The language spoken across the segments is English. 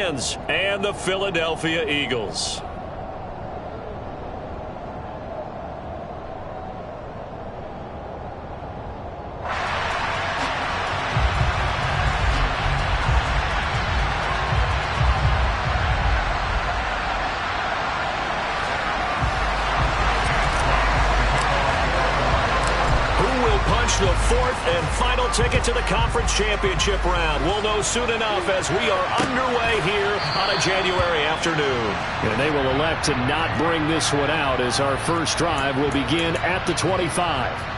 Lions and the Philadelphia Eagles. The fourth and final ticket to the conference championship round. We'll know soon enough as we are underway here on a January afternoon. And they will elect to not bring this one out as our first drive will begin at the 25.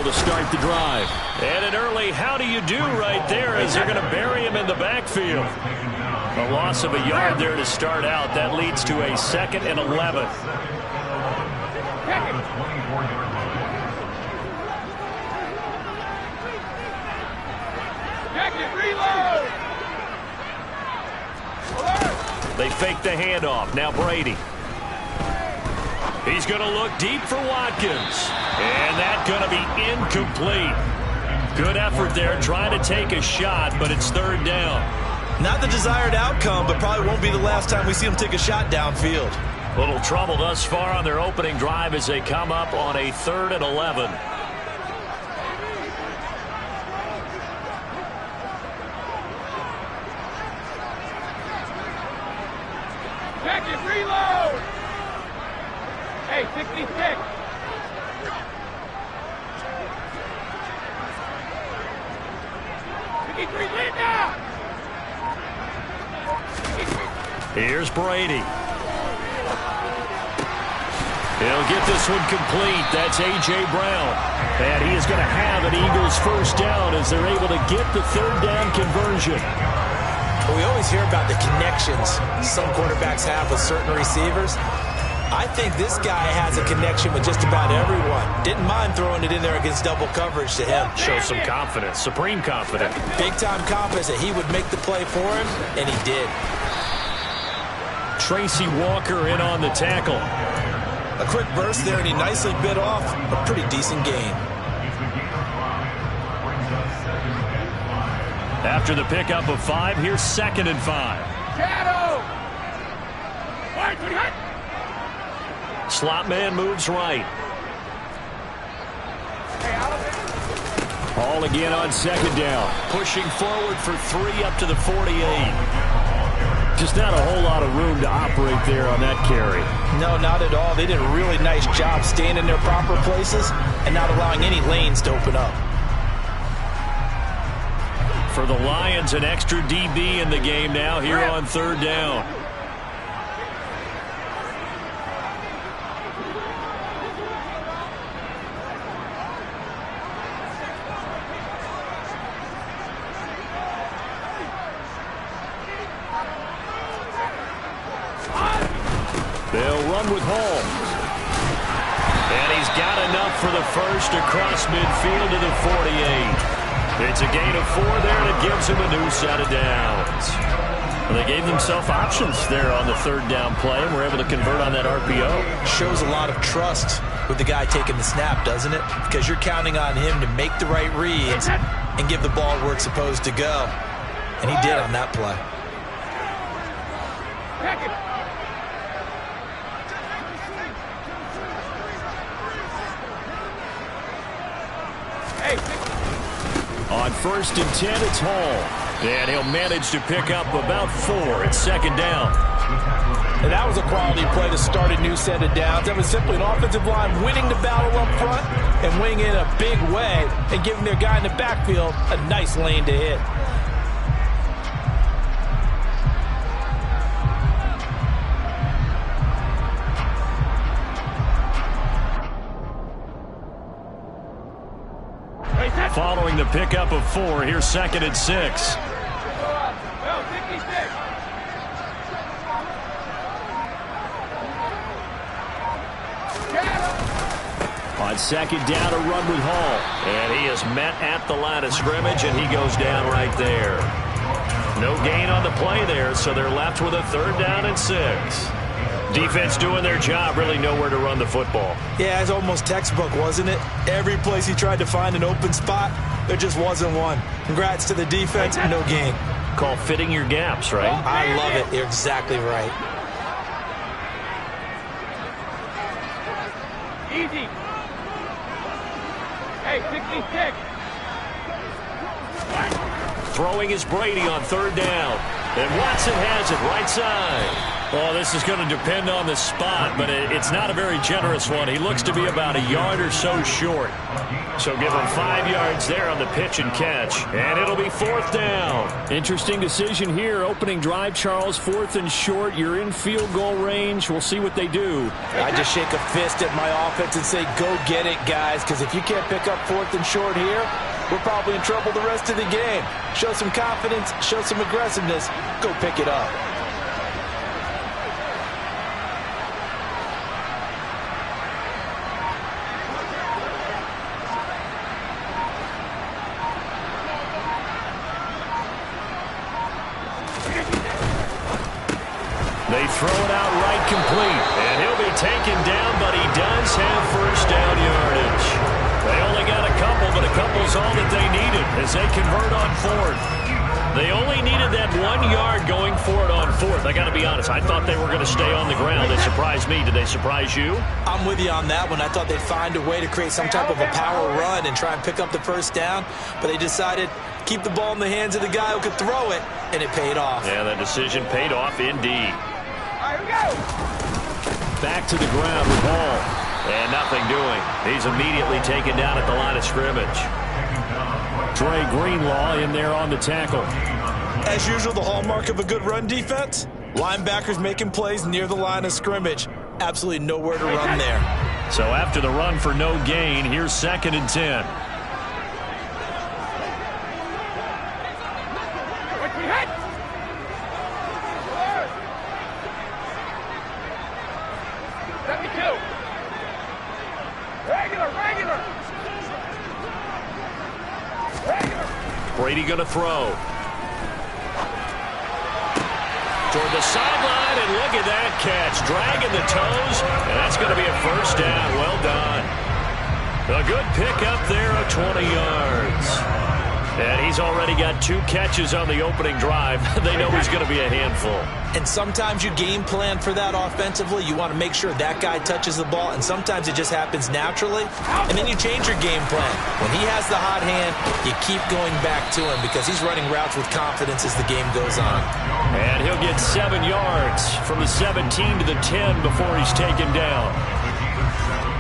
To start the drive. And an early how do you do right there as they're going to bury him in the backfield. A loss of a yard there to start out. That leads to a 2nd and 11. They fake the handoff. Now Brady. He's going to look deep for Watkins. And that's going to be incomplete. Good effort there trying to take a shot, but it's 3rd down. Not the desired outcome, but probably won't be the last time we see him take a shot downfield. Little trouble thus far on their opening drive as they come up on a 3rd and 11. Check it, reload! Hey, 66! Here's Brady. He'll get this one complete. That's A.J. Brown. And he is going to have an Eagles first down as they're able to get the 3rd down conversion. Well, we always hear about the connections some quarterbacks have with certain receivers. I think this guy has a connection with just about everyone. Didn't mind throwing it in there against double coverage to him. Shows some confidence, supreme confidence. Big-time confidence that he would make the play for him, and he did. Tracy Walker in on the tackle. A quick burst there, and he nicely bit off a pretty decent gain. After the pickup of 5, here's 2nd and 5. Shadow! Slot man moves right. All again on 2nd down. Pushing forward for 3 up to the 48. Just not a whole lot of room to operate there on that carry. No, not at all. They did a really nice job staying in their proper places and not allowing any lanes to open up. For the Lions, an extra DB in the game now here on 3rd down. They'll run with Hall. And he's got enough for the first across midfield to the 48. It's a gain of 4 there that gives him a new set of downs. Well, they gave themselves options there on the 3rd down play and were able to convert on that RPO. Shows a lot of trust with the guy taking the snap, doesn't it? Because you're counting on him to make the right reads and give the ball where it's supposed to go. And he did on that play. On 1st and 10, it's Hall. And he'll manage to pick up about 4 at 2nd down. And that was a quality play to start a new set of downs. That was simply an offensive line winning the battle up front and winning in a big way and giving their guy in the backfield a nice lane to hit. Following the pickup of 4, here's 2nd and 6. On second down, a run with Hall. And he is met at the line of scrimmage, and he goes down right there. No gain on the play there, so they're left with a 3rd down and 6. Defense doing their job, really nowhere to run the football. Yeah, it's almost textbook, wasn't it? Every place he tried to find an open spot, there just wasn't one. Congrats to the defense, no gain. Call fitting your gaps, right? I love it. You're exactly right. Easy. Hey, 66. Throwing is Brady on 3rd down. And Watson has it right side. Well, this is going to depend on the spot, but it's not a very generous one. He looks to be about a yard or so short. So give him 5 yards there on the pitch and catch. And it'll be 4th down. Interesting decision here. Opening drive, Charles, 4th and short. You're in field goal range. We'll see what they do. I just shake a fist at my offense and say, go get it, guys, because if you can't pick up 4th and short here, we're probably in trouble the rest of the game. Show some confidence, show some aggressiveness, go pick it up. They throw it out right complete. And he'll be taken down, but he does have 1st down yardage. They only got a couple, but a couple's all that they needed as they convert on 4th. They only needed that 1 yard going for it on 4th. I got to be honest, I thought they were going to stay on the ground. They surprised me. Did they surprise you? I'm with you on that one. I thought they'd find a way to create some type of a power run and try and pick up the 1st down, but they decided keep the ball in the hands of the guy who could throw it, and it paid off. Yeah, that decision paid off indeed. All right, we go. Back to the ground with Hall. And nothing doing. He's immediately taken down at the line of scrimmage. Dre Greenlaw in there on the tackle. As usual, the hallmark of a good run defense, linebackers making plays near the line of scrimmage. Absolutely nowhere to run there. So after the run for no gain, here's 2nd and 10. What's he hit? Brady going to throw. Toward the sideline, and look at that catch. Dragging the toes, and that's going to be a 1st down. Well done. A good pickup there of 20 yards. And he's already got 2 catches on the opening drive. They know he's going to be a handful. And sometimes you game plan for that offensively. You want to make sure that guy touches the ball, and sometimes it just happens naturally, and then you change your game plan. When he has the hot hand, you keep going back to him because he's running routes with confidence as the game goes on. And he'll get 7 yards from the 17 to the 10 before he's taken down.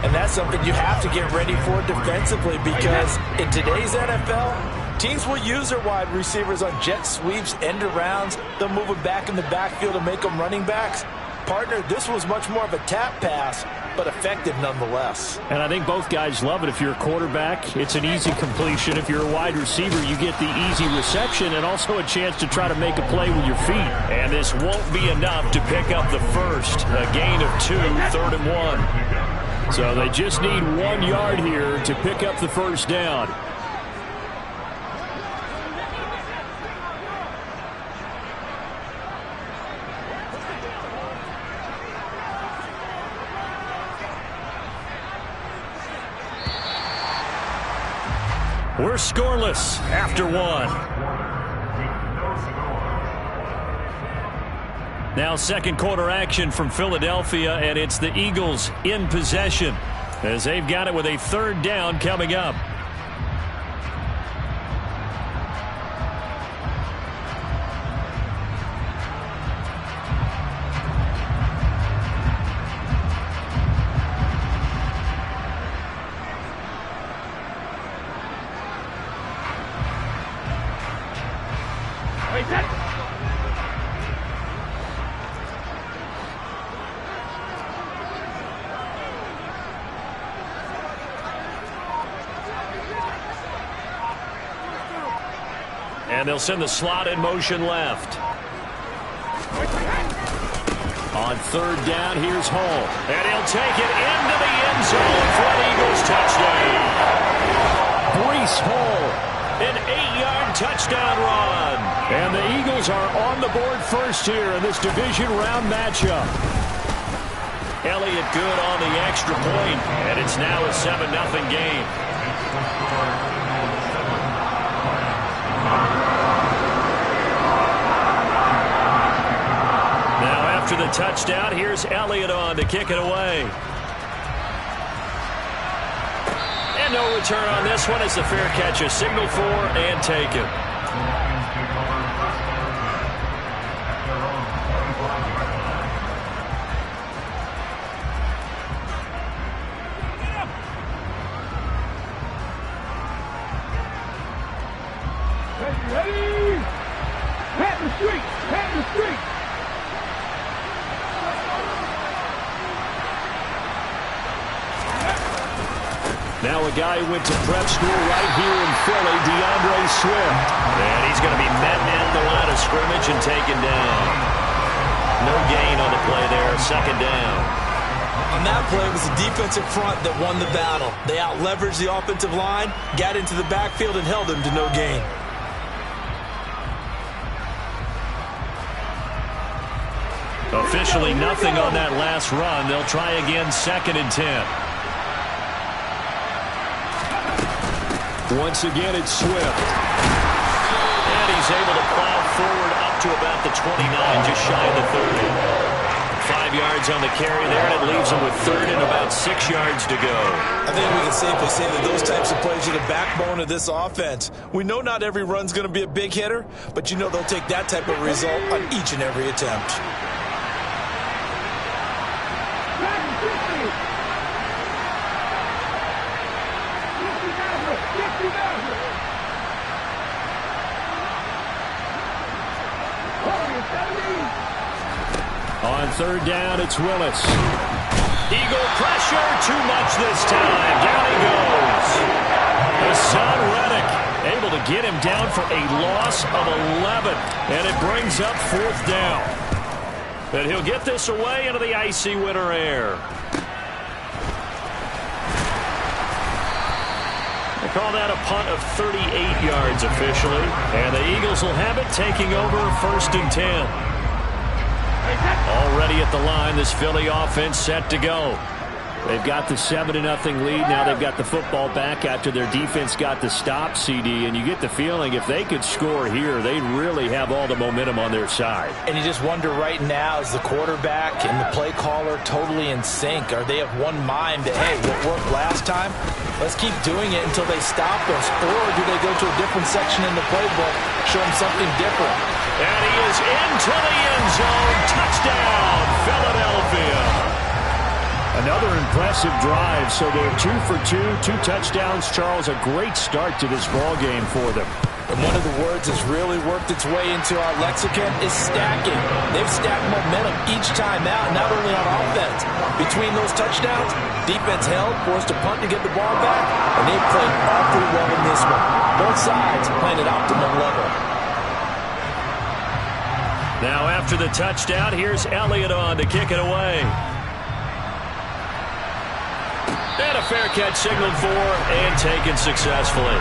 And that's something you have to get ready for defensively because in today's NFL, teams will use their wide receivers on jet sweeps, end arounds. They'll move them back in the backfield and make them running backs. Partner, this was much more of a tap pass, but effective nonetheless. And I think both guys love it. If you're a quarterback, it's an easy completion. If you're a wide receiver, you get the easy reception and also a chance to try to make a play with your feet. And this won't be enough to pick up the first. A gain of 2, 3rd and 1. So they just need 1 yard here to pick up the 1st down. We're scoreless after 1. Now 2nd quarter action from Philadelphia, and it's the Eagles in possession as they've got it with a 3rd down coming up. And they'll send the slot in motion left. On 3rd down, here's Hall. And he'll take it into the end zone for an Eagles touchdown. Breece Hall, an 8-yard touchdown run. And the Eagles are on the board first here in this division round matchup. Elliott good on the extra point, and it's now a 7-0 game. Now after the touchdown, here's Elliott on to kick it away. And no return on this one as the fair catch is signaled for and taken. Ready? Pat the street! Pat the street! Now a guy who went to prep school right here in Philly, DeAndre Swift. And he's going to be met at the line of scrimmage and taken down. No gain on the play there, second down. On that play, it was the defensive front that won the battle. They out-leveraged the offensive line, got into the backfield, and held him to no gain. Officially nothing on that last run. They'll try again, 2nd and 10. Once again, it's Swift. And he's able to plow forward up to about the 29, just shy of the 30. 5 yards on the carry there, and it leaves him with 3rd and about 6 yards to go. I think we can safely say that those types of plays are the backbone of this offense. We know not every run's going to be a big hitter, but you know they'll take that type of result on each and every attempt. On 3rd down, it's Willis. Eagle pressure, too much this time. Down he goes. Hassan Reddick able to get him down for a loss of 11. And it brings up 4th down. And he'll get this away into the icy winter air. They call that a punt of 38 yards officially. And the Eagles will have it, taking over 1st and 10. Already at the line, this Philly offense set to go. They've got the 7-0 lead. Now they've got the football back after their defense got the stop, CD. And you get the feeling if they could score here, they'd really have all the momentum on their side. And you just wonder right now, is the quarterback and the play caller totally in sync? Are they of one mind that, hey, what worked last time? Let's keep doing it until they stop us. Or do they go to a different section in the playbook, show them something different? And he is into the end zone. Touchdown, Philadelphia. Another impressive drive. So they're 2 for 2, 2 touchdowns. Charles, a great start to this ball game for them. And one of the words that's really worked its way into our lexicon is stacking. They've stacked momentum each time out, not only on offense. Between those touchdowns, defense held, forced a punt to get the ball back, and they played awfully well in this one. Both sides playing at optimum level. Now after the touchdown, here's Elliott on to kick it away. And a fair catch signaled for and taken successfully.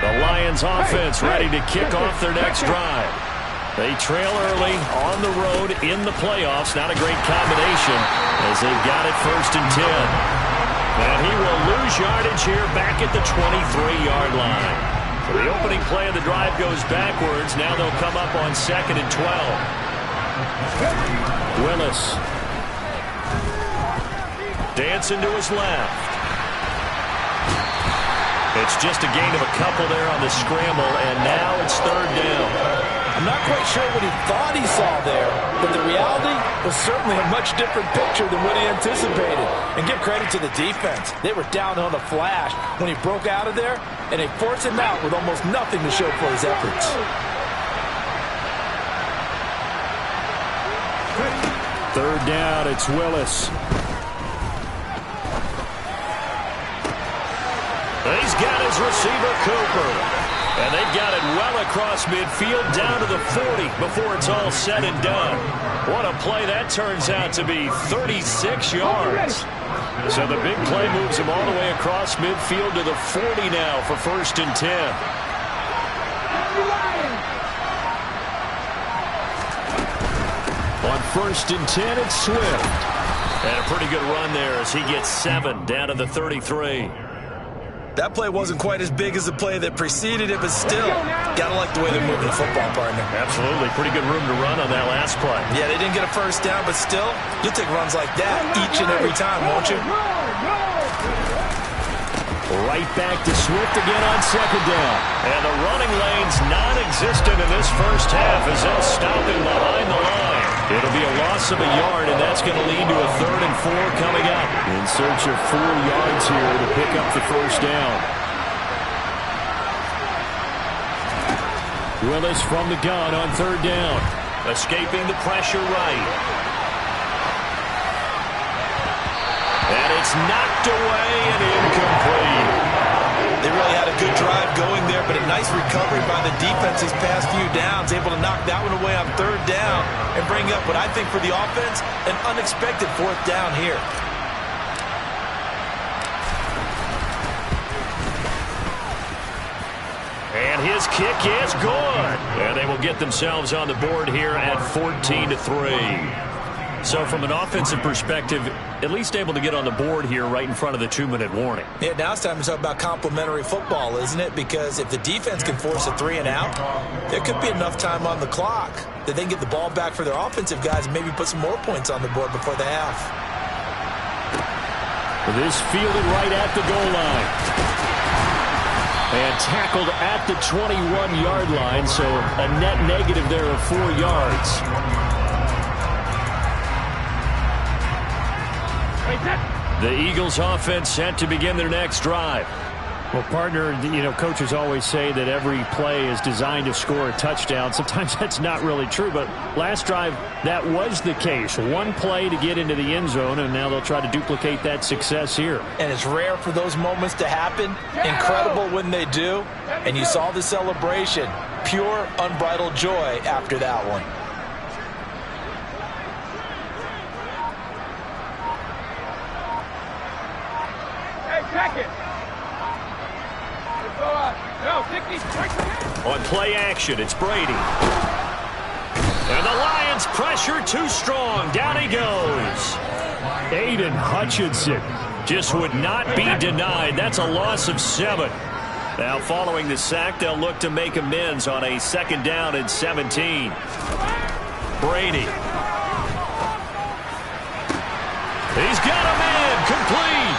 The Lions offense ready to kick off their next drive. They trail early on the road in the playoffs. Not a great combination as they've got it 1st and 10. And he will lose yardage here back at the 23-yard line. So the opening play of the drive goes backwards. Now they'll come up on 2nd and 12. Willis. Dancing to his left. It's just a gain of a couple there on the scramble, and now it's 3rd down. I'm not quite sure what he thought he saw there, but the reality was certainly a much different picture than what he anticipated. And give credit to the defense. They were down on the flash when he broke out of there, and they forced him out with almost nothing to show for his efforts. 3rd down, it's Willis. got his receiver, Cooper. And they've got it well across midfield down to the 40 before it's all said and done. What a play that turns out to be, 36 yards. So the big play moves him all the way across midfield to the 40 now for 1st and 10. On 1st and 10, it's Swift. And a pretty good run there as he gets 7 down to the 33. That play wasn't quite as big as the play that preceded it, but still, gotta like the way they're moving the football, partner. Absolutely. Pretty good room to run on that last play. Yeah, they didn't get a first down, but still, you'll take runs like that each and every time, won't you? Right back to Swift again on 2nd down. And the running lane's non-existent in this first half as they'll stop him behind the line. It'll be a loss of a yard, and that's going to lead to a 3rd and 4 coming up. In search of 4 yards here to pick up the first down. Willis from the gun on 3rd down. Escaping the pressure right. And it's knocked away and incomplete. They really had a good drive going there, but a nice recovery by the defense these past few downs, able to knock that one away on 3rd down and bring up what I think for the offense, an unexpected 4th down here. And his kick is good. And they will get themselves on the board here at 14-3. So from an offensive perspective, at least able to get on the board here right in front of the 2-minute warning. Yeah, now it's time to talk about complementary football, isn't it? Because if the defense can force a 3 and out, there could be enough time on the clock that they can get the ball back for their offensive guys and maybe put some more points on the board before the half. This fielded right at the goal line. And tackled at the 21-yard line, so a net negative there of 4 yards. The Eagles offense set to begin their next drive. Well, partner, coaches always say that every play is designed to score a touchdown. Sometimes that's not really true, but last drive, that was the case. One play to get into the end zone, and now they'll try to duplicate that success here. And it's rare for those moments to happen. Incredible when they do. And you saw the celebration. Pure, unbridled joy after that one. On play action, it's Brady. And the Lions pressure too strong. Down he goes. Aiden Hutchinson just would not be denied. That's a loss of 7. Now following the sack, they'll look to make amends on a 2nd down and 17. Brady. He's got a man complete.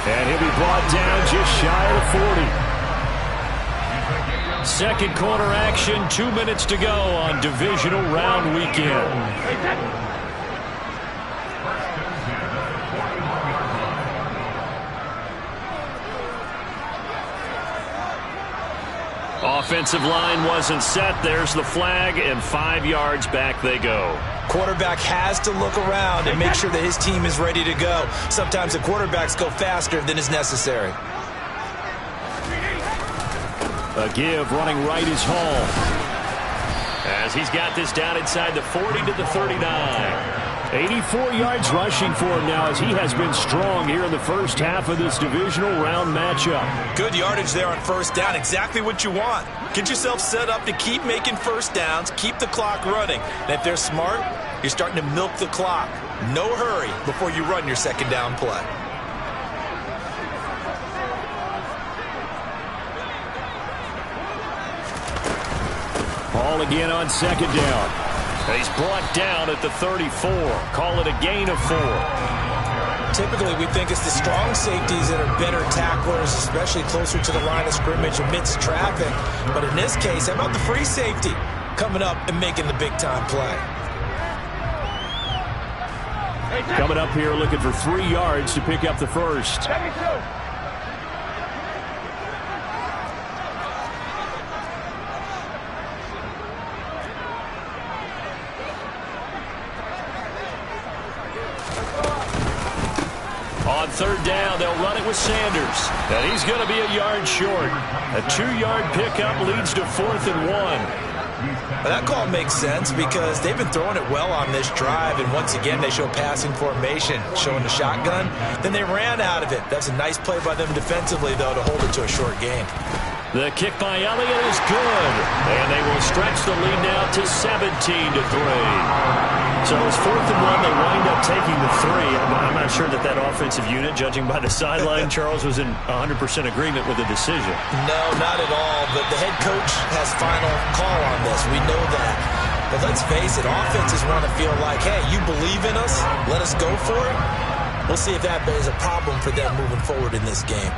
And he'll be brought down just shy of the 40. Second quarter action, 2 minutes to go on divisional round weekend. Offensive line wasn't set. There's the flag, and 5 yards back they go. Quarterback has to look around and make sure that his team is ready to go. Sometimes the quarterbacks go faster than is necessary. A give running right is Hall. As he's got this down inside the 40 to the 39. 84 yards rushing for him now as he has been strong here in the first half of this divisional round matchup. Good yardage there on 1st down. Exactly what you want. Get yourself set up to keep making 1st downs, keep the clock running. And if they're smart, you're starting to milk the clock. No hurry before you run your 2nd down play. Ball again on 2nd down. He's brought down at the 34. Call it a gain of 4. Typically, we think it's the strong safeties that are better tacklers, especially closer to the line of scrimmage amidst traffic. But in this case, how about the free safety coming up and making the big-time play? Coming up here looking for 3 yards to pick up the first. On 3rd down, they'll run it with Sanders. And he's going to be a yard short. A 2-yard pickup leads to 4th and 1. Well, that call makes sense because they've been throwing it well on this drive, and once again they show passing formation, showing the shotgun. Then they ran out of it. That's a nice play by them defensively, though, to hold it to a short gain. The kick by Elliott is good, and they will stretch the lead now to 17-3. So it's 4th and 1. They wind up taking the 3. I'm not sure that offensive unit, judging by the sideline, Charles, was in 100% agreement with the decision. No, not at all. But the head coach has final call on this. We know that. But let's face it, offenses want to feel like, hey, you believe in us, let us go for it. We'll see if that is a problem for them moving forward in this game.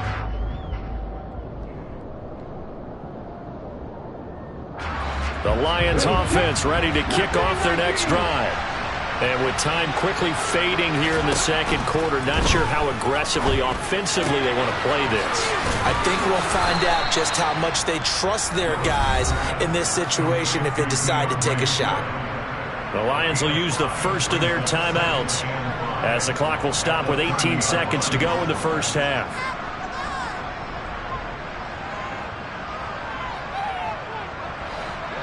The Lions offense ready to kick off their next drive. And with time quickly fading here in the second quarter, not sure how aggressively, offensively they want to play this. I think we'll find out just how much they trust their guys in this situation if they decide to take a shot. The Lions will use the first of their timeouts as the clock will stop with 18 seconds to go in the first half.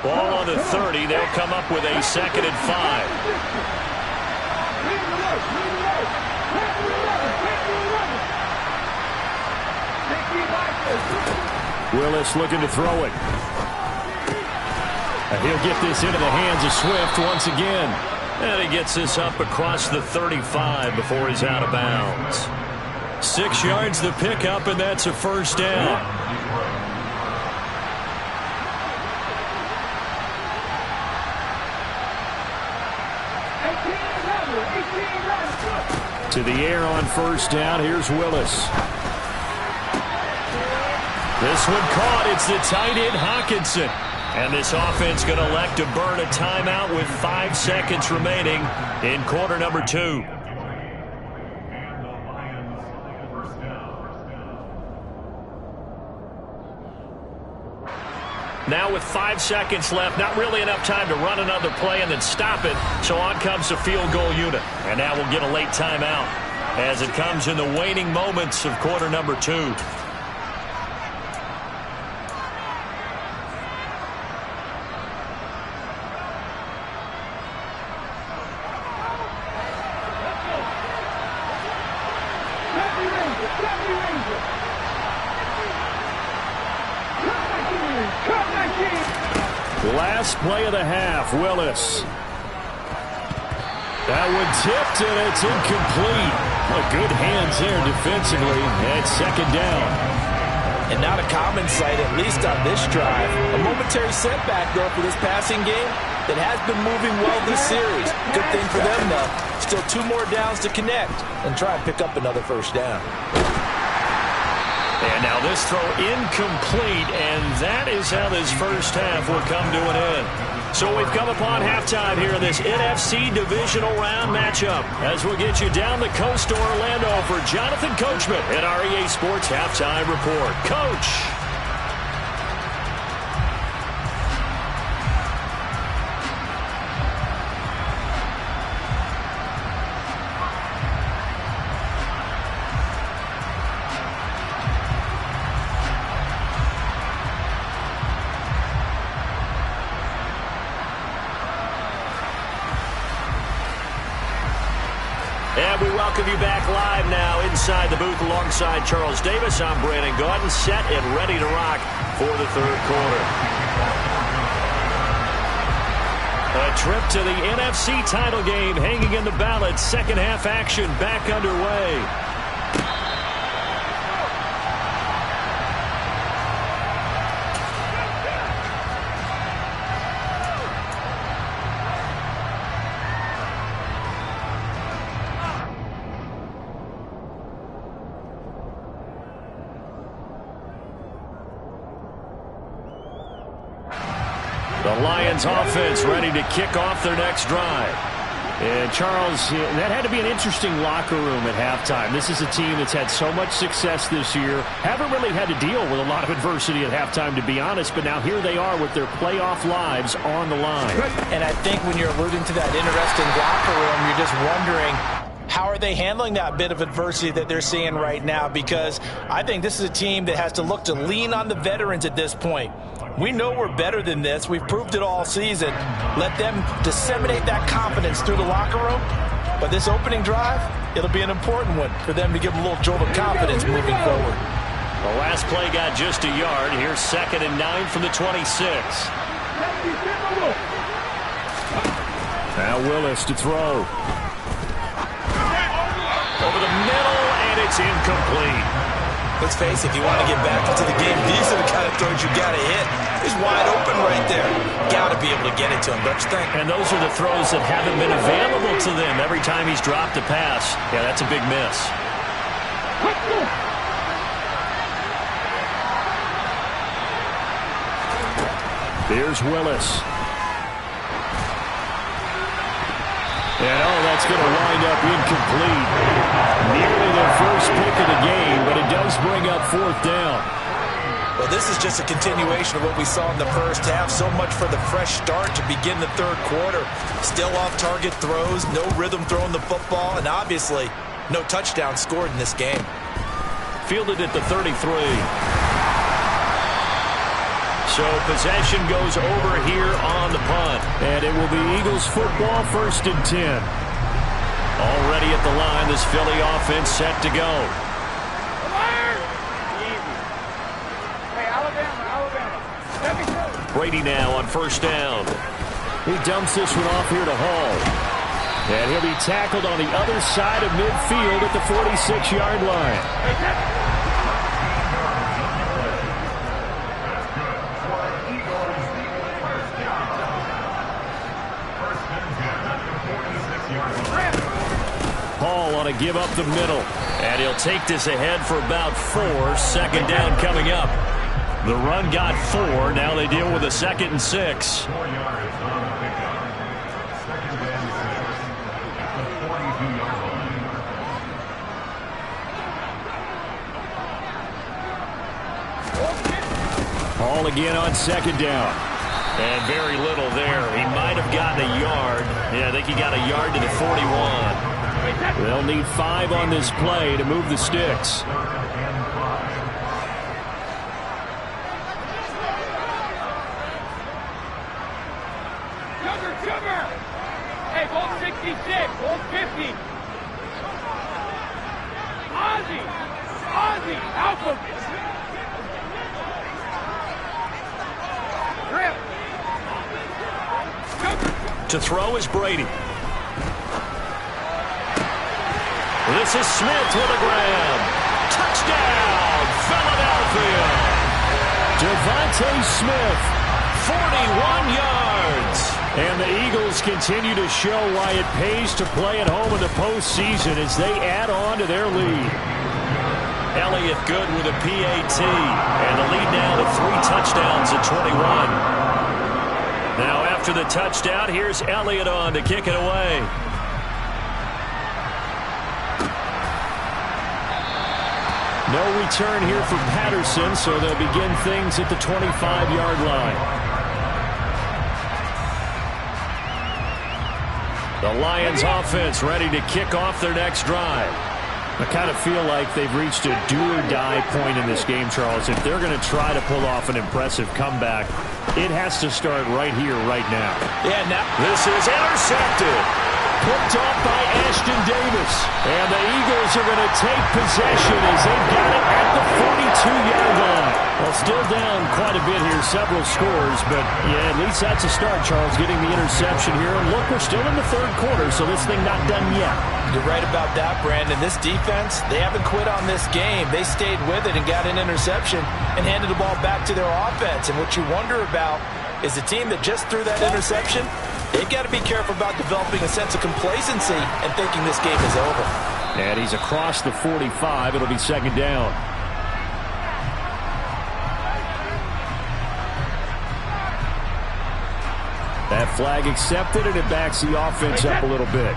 Ball on the 30. They'll come up with a 2nd and 5. Willis looking to throw it. And he'll get this into the hands of Swift once again. And he gets this up across the 35 before he's out of bounds. 6 yards the pickup, and that's a first down. To the air on first down. Here's Willis. This one caught. It's the tight end, Hockenson. And this offense going to elect to burn a timeout with 5 seconds remaining in quarter number 2. Now with 5 seconds left, not really enough time to run another play and then stop it. So on comes the field goal unit. And now we'll get a late timeout as it comes in the waning moments of quarter number 2. Last play of the half, Willis. That one tipped, and it's incomplete. Well, good hands there defensively, and 2nd down. And not a common sight, at least on this drive. A momentary setback, though, for this passing game that has been moving well this series. Good thing for them, though. Still 2 more downs to connect and try and pick up another first down. And now this throw incomplete, and that is how this first half will come to an end. So we've come upon halftime here in this NFC Divisional Round matchup as we'll get you down the coast to Orlando for Jonathan Coachman at our EA Sports Halftime Report. Coach. And we welcome you back live now inside the booth alongside Charles Davis. I'm Brandon Gaudin, set and ready to rock for the third quarter. A trip to the NFC title game hanging in the balance. Second half action back underway. The Lions offense ready to kick off their next drive. And Charles, that had to be an interesting locker room at halftime. This is a team that's had so much success this year. Haven't really had to deal with a lot of adversity at halftime, to be honest. But now here they are with their playoff lives on the line. And I think when you're alluding to that interesting locker room, you're just wondering how are they handling that bit of adversity that they're seeing right now? Because I think this is a team that has to look to lean on the veterans at this point. We know we're better than this. We've proved it all season. Let them disseminate that confidence through the locker room. But this opening drive, it'll be an important one for them to give them a little jolt of confidence moving forward. The last play got just a yard. Here's 2nd and 9 from the 26. Now Willis to throw. Over the middle, and it's incomplete. Let's face it, if you want to get back into the game, these are the kind of throws you got to hit. He's wide open right there. Got to be able to get it to him, don't you think? And those are the throws that haven't been available to them every time he's dropped a pass. Yeah, that's a big miss. Here's Willis. And, that's going to wind up incomplete. Nearly their first pick of the game, but it does bring up 4th down. Well, this is just a continuation of what we saw in the first half. So much for the fresh start to begin the 3rd quarter. Still off-target throws, no rhythm throwing the football, and obviously no touchdown scored in this game. Fielded at the 33. So possession goes over here on the punt. And it will be Eagles football, 1st and 10. Already at the line, this Philly offense set to go. Brady now on 1st down. He dumps this one off here to Hall. And he'll be tackled on the other side of midfield at the 46-yard line. Hall on to give up the middle. And he'll take this ahead for about 4. 2nd down coming up. The run got 4. Now they deal with a 2nd and 6. Hall again on 2nd down. And very little there. He might have gotten a yard. Yeah, I think he got a yard to the 41. They'll need 5 on this play to move the sticks. Sugar! Hey, ball 66, ball 50. Ozzy, Alpha. Grip. To throw is Brady. This is Smith with a grab. Touchdown, Philadelphia. Devontae Smith, 41 yards. And the Eagles continue to show why it pays to play at home in the postseason as they add on to their lead. Elliott good with a PAT. And the lead now to 3 touchdowns at 21. Now after the touchdown, here's Elliott on to kick it away. No return here for Patterson, so they'll begin things at the 25-yard line. The Lions offense ready to kick off their next drive. I kind of feel like they've reached a do-or-die point in this game, Charles. If they're going to try to pull off an impressive comeback, it has to start right here, right now. Yeah, now this is intercepted. Picked off by Ashton Davis. And the Eagles are going to take possession as they've got it at the 42-yard line. Well, still down quite a bit here, several scores, but yeah, at least that's a start, Charles, getting the interception here. And look, we're still in the 3rd quarter, so this thing not done yet. You're right about that, Brandon. This defense, they haven't quit on this game. They stayed with it and got an interception and handed the ball back to their offense. And what you wonder about is the team that just threw that interception, they've got to be careful about developing a sense of complacency and thinking this game is over. And he's across the 45. It'll be 2nd down. That flag accepted, and it backs the offense up a little bit.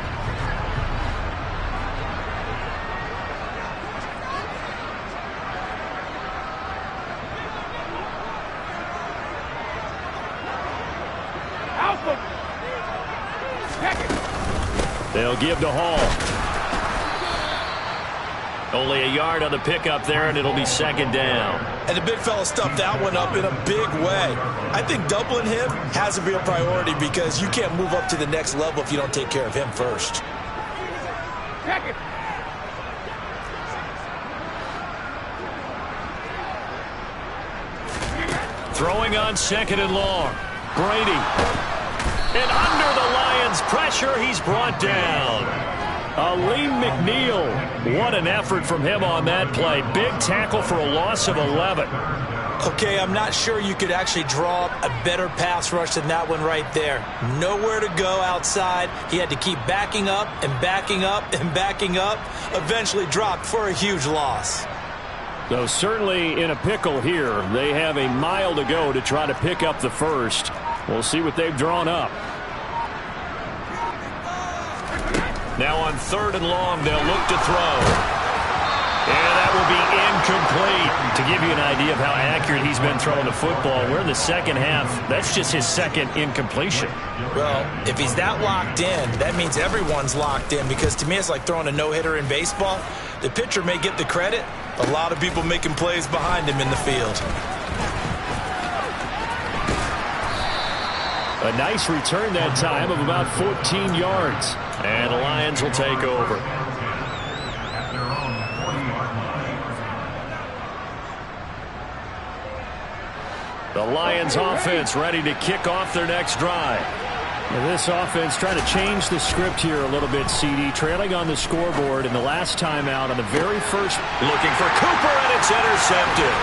They'll give to Hall. Only a yard on the pickup there, and it'll be second down. And the big fella stuffed that one up in a big way. I think doubling him has to be a priority because you can't move up to the next level if you don't take care of him first. Check it. Throwing on second and long. Brady. And under the Lions' pressure, he's brought down. Aleem McNeil. What an effort from him on that play. Big tackle for a loss of 11. Okay, I'm not sure you could actually draw up a better pass rush than that one right there. Nowhere to go outside. He had to keep backing up and backing up and backing up. Eventually dropped for a huge loss. So certainly in a pickle here. They have a mile to go to try to pick up the first. We'll see what they've drawn up. Now on third and long, they'll look to throw. And that will be incomplete. To give you an idea of how accurate he's been throwing the football, we're in the second half. That's just his second incompletion. Well, if he's that locked in, that means everyone's locked in because to me it's like throwing a no-hitter in baseball. The pitcher may get the credit. A lot of people making plays behind him in the field. A nice return that time of about 14 yards. And the Lions will take over. The Lions offense ready to kick off their next drive. And this offense trying to change the script here a little bit, CD. Trailing on the scoreboard in the last timeout on the very first. Looking for Cooper, and it's intercepted.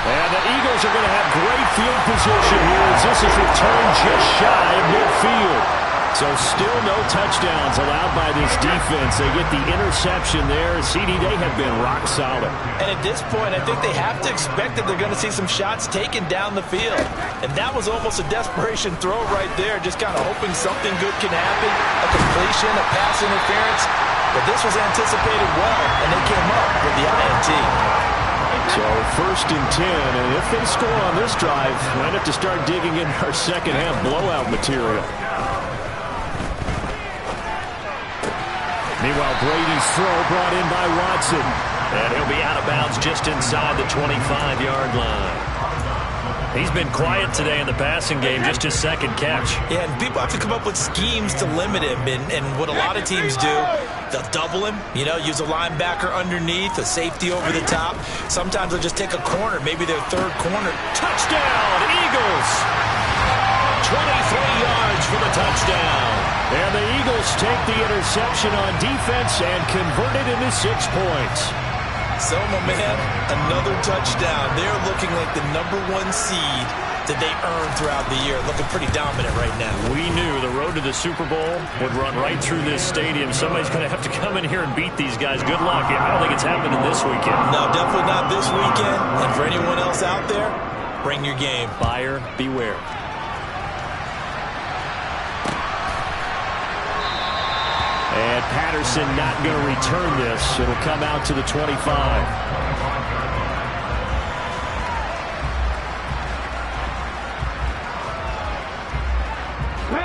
And the Eagles are going to have great field position here as this is returned just shy of midfield. So still no touchdowns allowed by this defense. They get the interception there. CD, they have been rock solid. And at this point, I think they have to expect that they're going to see some shots taken down the field. And that was almost a desperation throw right there, just kind of hoping something good can happen, a completion, a pass interference. But this was anticipated well, and they came up with the INT. So first and 10, and if they score on this drive, might have to start digging in our second half blowout material. Meanwhile, Brady's throw brought in by Watson. And he'll be out of bounds just inside the 25-yard line. He's been quiet today in the passing game, just his second catch. Yeah, and people have to come up with schemes to limit him. And what a lot of teams do, they'll double him, use a linebacker underneath, a safety over the top. Sometimes they'll just take a corner, maybe their third corner. Touchdown, Eagles! 23 yards for the touchdown. And the Eagles take the interception on defense and convert it into 6 points. So, my man, another touchdown. They're looking like the #1 seed that they earned throughout the year. Looking pretty dominant right now. We knew the road to the Super Bowl would run right through this stadium. Somebody's going to have to come in here and beat these guys. Good luck. I don't think it's happening this weekend. No, definitely not this weekend. And for anyone else out there, bring your game. Buyer beware. And Patterson not going to return this. It'll come out to the 25.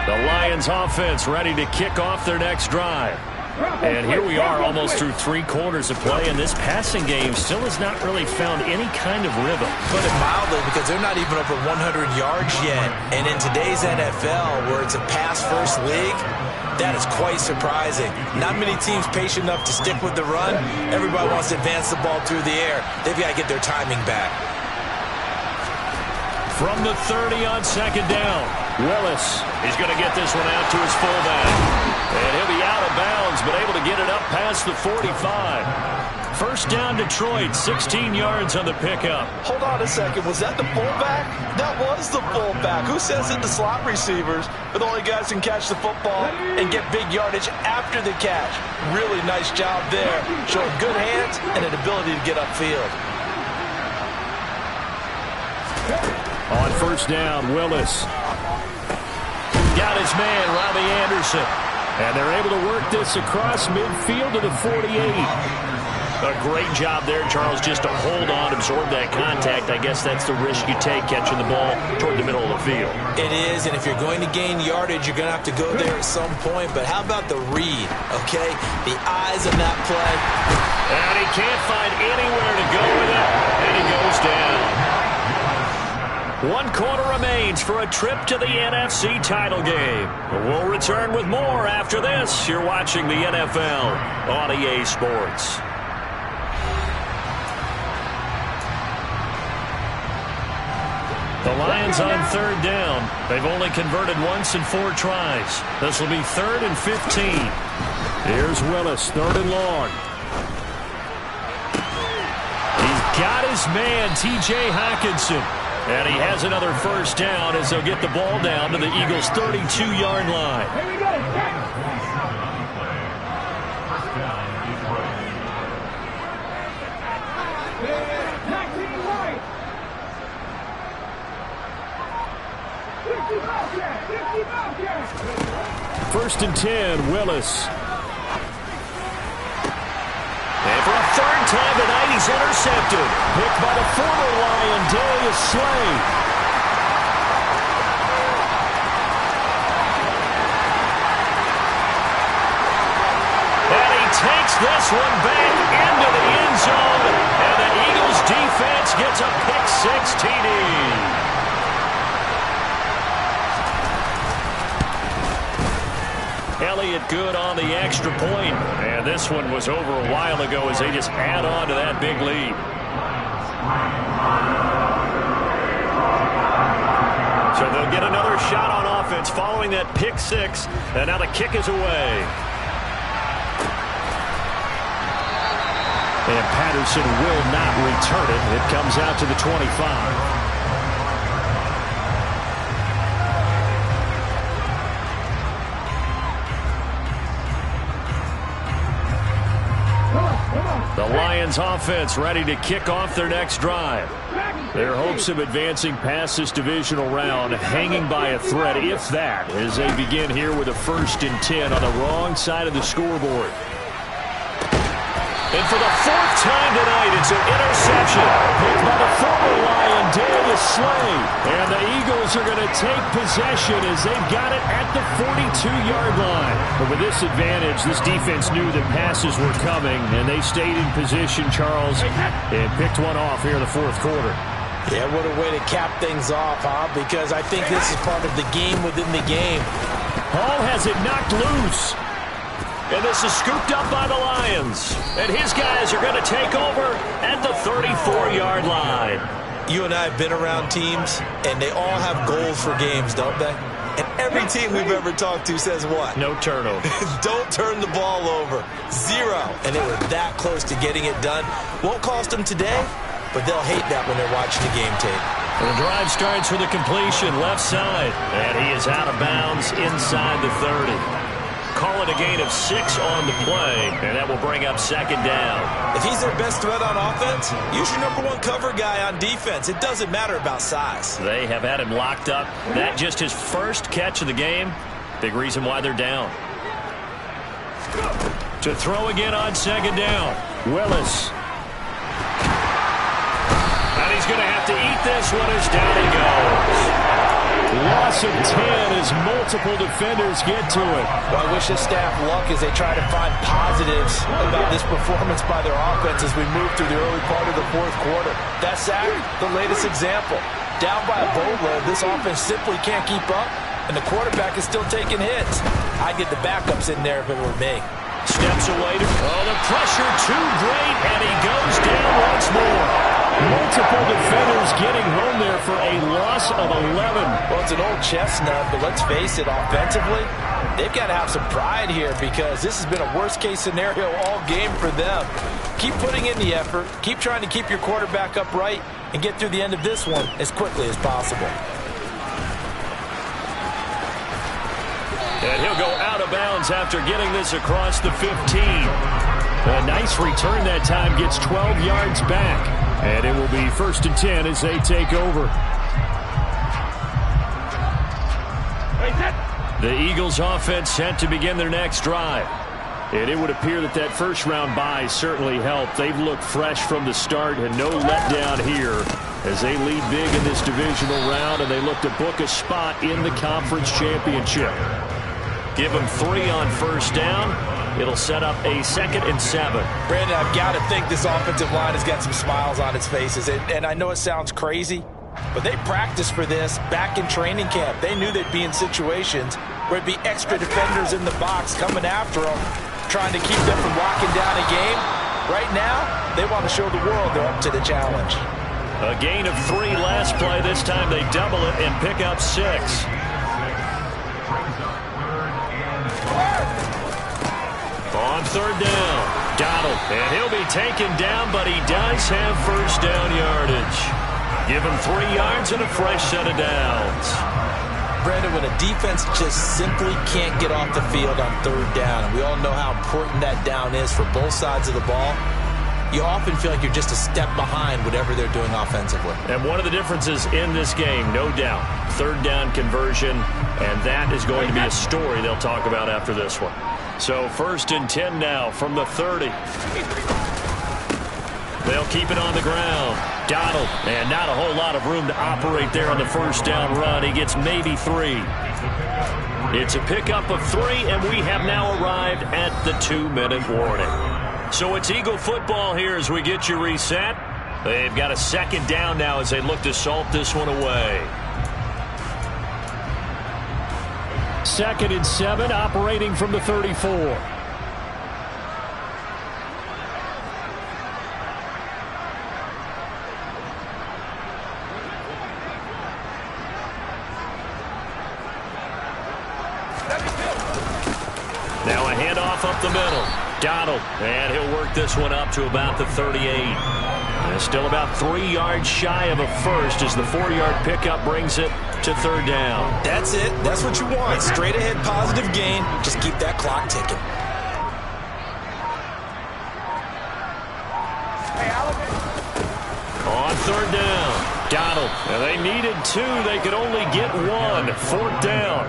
The Lions offense ready to kick off their next drive. And here we are almost through 3 quarters of play, and this passing game still has not really found any kind of rhythm. Put it mildly, because they're not even over 100 yards yet. And in today's NFL, where it's a pass-first league, that is quite surprising. Not many teams patient enough to stick with the run. Everybody wants to advance the ball through the air. They've got to get their timing back. From the 30 on second down, Willis. He's going to get this one out to his fullback. And he'll be out of bounds, but able to get it up past the 45. First down, Detroit, 16 yards on the pickup. Hold on a second. Was that the fullback? That was the fullback. Who says it to slot receivers? But the only guys who can catch the football and get big yardage after the catch. Really nice job there. Showing good hands and an ability to get upfield. On first down, Willis. Got his man, Robbie Anderson. And they're able to work this across midfield to the 48. A great job there, Charles, just to hold on, absorb that contact. I guess that's the risk you take catching the ball toward the middle of the field. It is, and if you're going to gain yardage, you're going to have to go there at some point. But how about the read, okay? The eyes of that play. And he can't find anywhere to go with it, and he goes down. 1 quarter remains for a trip to the NFC title game. We'll return with more after this. You're watching the NFL on EA Sports. The Lions on 3rd down. They've only converted once in 4 tries. This will be 3rd and 15. Here's Willis, 3rd and long. He's got his man, T.J. Hockenson. And he has another first down as they'll get the ball down to the Eagles' 32-yard line. Here we go. First and 10, Willis. And for a 3rd time tonight, he's intercepted. Picked by the former Lion, Darius Slay. And he takes this one back into the end zone. And the Eagles defense gets a pick-6 TD. Elliott good on the extra point. And this one was over a while ago as they just add on to that big lead. So they'll get another shot on offense following that pick-6. And now the kick is away. And Patterson will not return it. It comes out to the 25. The Lions offense ready to kick off their next drive. Their hopes of advancing past this divisional round hanging by a thread, if that, as they begin here with a 1st and 10 on the wrong side of the scoreboard. And for the 4th time tonight, it's an interception. Picked by the former Lion, Darius Slay. And the Eagles are going to take possession as they've got it at the 42-yard line. But with this advantage, this defense knew that passes were coming, and they stayed in position, Charles, and picked one off here in the 4th quarter. Yeah, what a way to cap things off, huh? Because I think this is part of the game within the game. Hall has it knocked loose. And this is scooped up by the Lions. And his guys are going to take over at the 34-yard line. You and I have been around teams, and they all have goals for games, don't they? And every team we've ever talked to says what? No turnover. Don't turn the ball over. 0. And they were that close to getting it done. Won't cost them today, but they'll hate that when they're watching the game tape. And the drive starts with a completion left side. And he is out of bounds inside the 30. Call it a gain of 6 on the play, and that will bring up 2nd down. If he's their best threat on offense, use your #1 cover guy on defense. It doesn't matter about size. They have had him locked up. That just his first catch of the game. Big reason why they're down. To throw again on 2nd down. Willis. And he's going to have to eat this one as down he goes. Loss of 10 as multiple defenders get to it. Well, I wish this staff luck as they try to find positives about this performance by their offense as we move through the early part of the 4th quarter. That sack, the latest example. Down by a boatload, this offense simply can't keep up, and the quarterback is still taking hits. I'd get the backups in there if it were me. Steps away. The pressure too great, and he goes down once more. Multiple defenders getting home there for a loss of 11. Well, it's an old chestnut, but let's face it, offensively, they've got to have some pride here because this has been a worst-case scenario all game for them. Keep putting in the effort. Keep trying to keep your quarterback upright and get through the end of this one as quickly as possible. And he'll go out of bounds after getting this across the 15. A nice return that time, gets 12 yards back. And it will be 1st and 10 as they take over. The Eagles offense set to begin their next drive. And it would appear that that first-round bye certainly helped. They've looked fresh from the start and no letdown here as they lead big in this divisional round, and they look to book a spot in the conference championship. Give them 3 on 1st down. It'll set up a 2nd and 7. Brandon, I've got to think this offensive line has got some smiles on its faces. And I know it sounds crazy, but they practiced for this back in training camp. They knew they'd be in situations where it'd be extra defenders in the box coming after them, trying to keep them from locking down a game. Right now, they want to show the world they're up to the challenge. A gain of 3 last play. This time they double it and pick up 6. On 3rd down, Donald, and he'll be taken down, but he does have first down yardage. Give him 3 yards and a fresh set of downs. Brandon, when a defense just simply can't get off the field on 3rd down, and we all know how important that down is for both sides of the ball, you often feel like you're just a step behind whatever they're doing offensively. And one of the differences in this game, no doubt, 3rd down conversion, and that is going to be a story they'll talk about after this one. So 1st and 10 now from the 30. They'll keep it on the ground. Donald, and not a whole lot of room to operate there on the first down run. He gets maybe 3. It's a pickup of 3, and we have now arrived at the 2-minute warning. So it's Eagle football here as we get you reset. They've got a 2nd down now as they look to salt this one away. 2nd and 7, operating from the 34. Now a handoff up the middle. Donald, and he'll work this one up to about the 38. And still about 3 yards shy of a first as the 4-yard pickup brings it to 3rd down. That's it. That's what you want. Straight ahead positive gain. Just keep that clock ticking. On 3rd down, Donald. And they needed 2. They could only get 1. 4th down.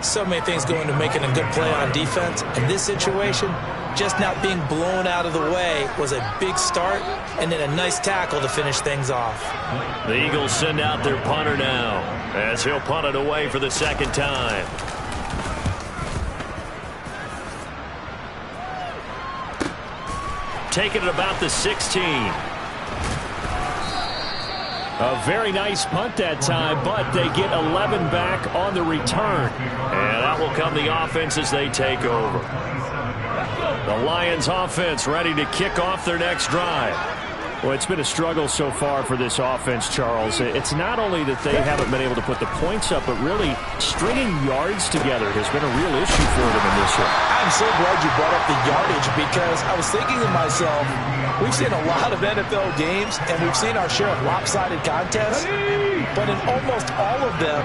So many things go into making a good play on defense. In this situation, just not being blown out of the way was a big start, and then a nice tackle to finish things off. The Eagles send out their punter now as he'll punt it away for the 2nd time. Taking it about the 16. A very nice punt that time, but they get 11 back on the return. And out will come the offense as they take over. The Lions offense ready to kick off their next drive. Well, it's been a struggle so far for this offense, Charles. It's not only that they haven't been able to put the points up, but really stringing yards together has been a real issue for them in this one. I'm so glad you brought up the yardage because I was thinking to myself, we've seen a lot of NFL games and we've seen our share of lopsided contests, but in almost all of them,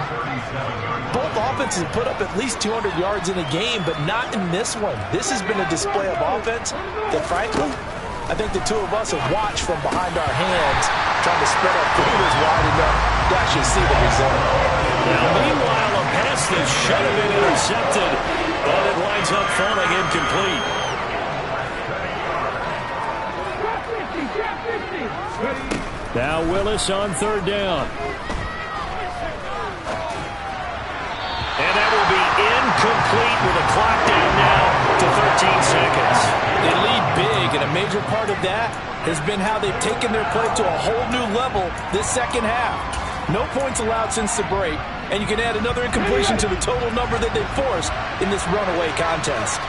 both offenses put up at least 200 yards in a game, but not in this one. This has been a display of offense that, frankly, I think the two of us have watched from behind our hands, trying to spread our fingers wide enough to actually see the result. Now, meanwhile, a pass that should have been intercepted, but it winds up falling incomplete. Now Willis on 3rd down. And that will be incomplete with a clock down now to 13 seconds. They lead big, and a major part of that has been how they've taken their play to a whole new level this 2nd half. No points allowed since the break, and you can add another incompletion to the total number that they forced in this runaway contest.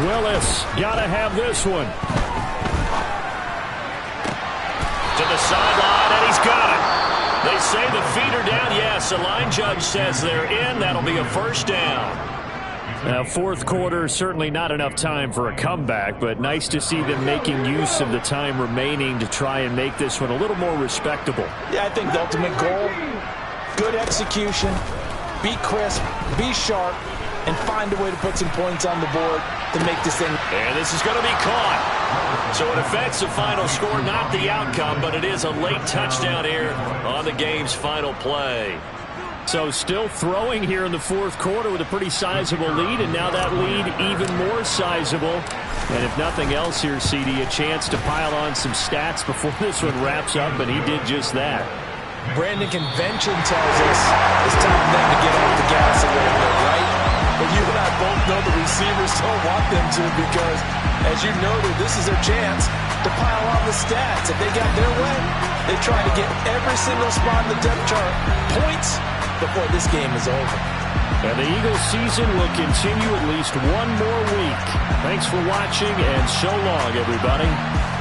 Willis, gotta have this one. To the sideline, and he's got it. They say the feet are down. Yes, the line judge says they're in. That'll be a first down. Now, 4th quarter, certainly not enough time for a comeback, but nice to see them making use of the time remaining to try and make this one a little more respectable. Yeah, I think the ultimate goal, good execution, be crisp, be sharp, and find a way to put some points on the board to make this thing. And this is going to be caught. So it affects the final score, not the outcome, but it is a late touchdown here on the game's final play. So still throwing here in the 4th quarter with a pretty sizable lead, and now that lead even more sizable. And if nothing else here, CD, a chance to pile on some stats before this one wraps up, and he did just that. Brandon, convention tells us it's time for them to get off the gas a little bit, right? But you and I both know the receivers don't want them to because, as you noted, this is their chance to pile on the stats. If they got their way, they try to get every single spot in the depth chart points before this game is over. And the Eagles season will continue at least one more week. Thanks for watching, and so long, everybody.